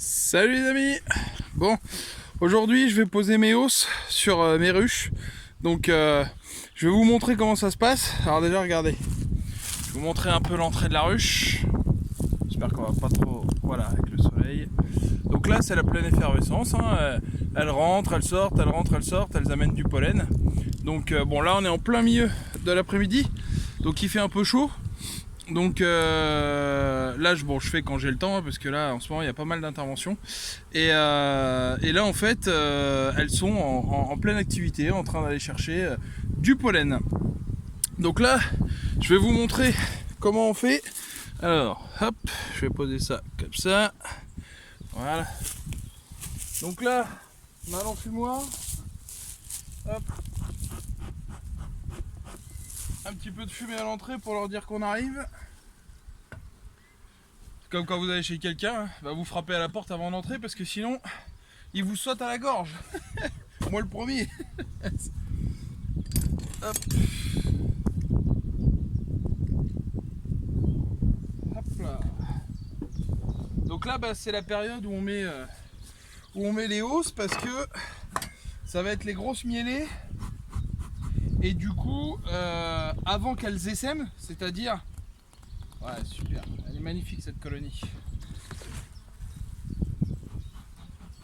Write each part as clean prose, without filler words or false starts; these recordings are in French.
Salut les amis. Bon, aujourd'hui je vais poser mes hausses sur mes ruches. Donc je vais vous montrer comment ça se passe. Alors déjà regardez, je vais vous montrer un peu l'entrée de la ruche. J'espère qu'on va pas trop, voilà, avec le soleil. Donc là c'est la pleine effervescence, hein. Elles rentrent, elles sortent, elles rentrent, elles sortent, elles amènent du pollen. Donc bon, là on est en plein milieu de l'après-midi, donc il fait un peu chaud. Donc là je fais quand j'ai le temps, hein, parce que là en ce moment il y a pas mal d'interventions et là en fait elles sont en pleine activité, en train d'aller chercher du pollen. Donc là je vais vous montrer comment on fait. Alors hop, je vais poser ça comme ça, voilà. Donc là on a l'enfumoir, hop, un petit peu de fumée à l'entrée pour leur dire qu'on arrive. Comme quand vous allez chez quelqu'un, bah vous frappez à la porte avant d'entrer parce que sinon il vous saute à la gorge. Moi le premier. Hop. Hop là. Donc là bah, c'est la période où on met les hausses, parce que ça va être les grosses mielées. Et du coup avant qu'elles essaiment, c'est-à-dire... Ouais, super, elle est magnifique cette colonie.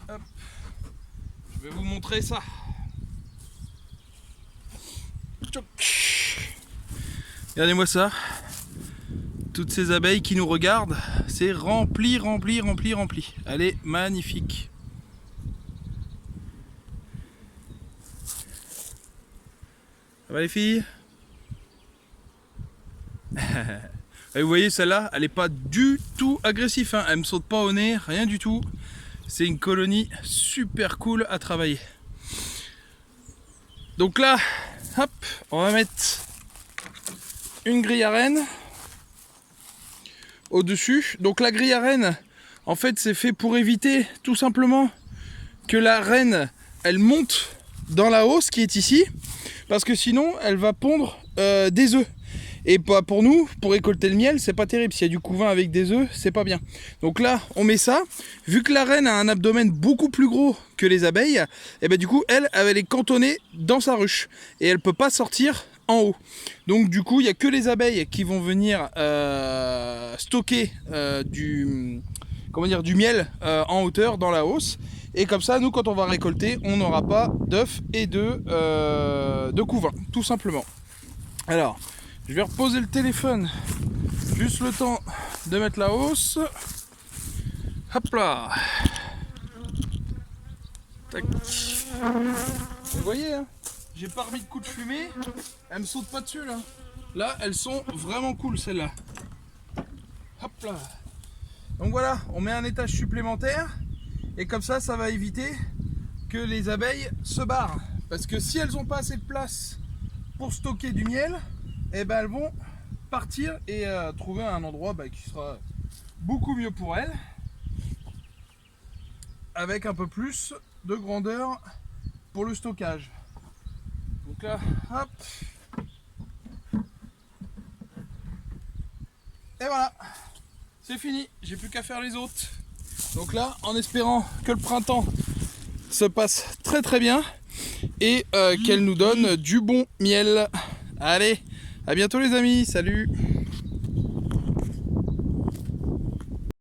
Hop. Je vais vous montrer ça. Regardez-moi ça. Toutes ces abeilles qui nous regardent, c'est rempli, rempli, rempli, rempli. Elle est magnifique. Ça va les filles? Et vous voyez, celle-là, elle n'est pas du tout agressive, hein. Elle me saute pas au nez, rien du tout. C'est une colonie super cool à travailler. Donc là, hop, on va mettre une grille à reine au-dessus. Donc la grille à reine, en fait, c'est fait pour éviter tout simplement que la reine, elle monte dans la hausse qui est ici, parce que sinon, elle va pondre des œufs. Et pour nous, pour récolter le miel, c'est pas terrible. S'il y a du couvain avec des œufs, c'est pas bien. Donc là, on met ça. Vu que la reine a un abdomen beaucoup plus gros que les abeilles, et ben du coup, elle est cantonnée dans sa ruche. Et elle peut pas sortir en haut. Donc du coup, il n'y a que les abeilles qui vont venir stocker du miel en hauteur dans la hausse. Et comme ça, nous, quand on va récolter, on n'aura pas d'œufs et de couvain, tout simplement. Alors... je vais reposer le téléphone, juste le temps de mettre la hausse. Hop là. Tac. Vous voyez, hein, j'ai pas remis de coup de fumée, elles me sautent pas dessus là. Là, elles sont vraiment cool celles-là. Hop là. Donc voilà, on met un étage supplémentaire et comme ça, ça va éviter que les abeilles se barrent. Parce que si elles n'ont pas assez de place pour stocker du miel, et ben elles vont partir et trouver un endroit qui sera beaucoup mieux pour elles, avec un peu plus de grandeur pour le stockage. Donc là, hop, et voilà, c'est fini, j'ai plus qu'à faire les autres. Donc là, en espérant que le printemps se passe très très bien et qu'elle nous donne du bon miel. Allez, à bientôt les amis, salut!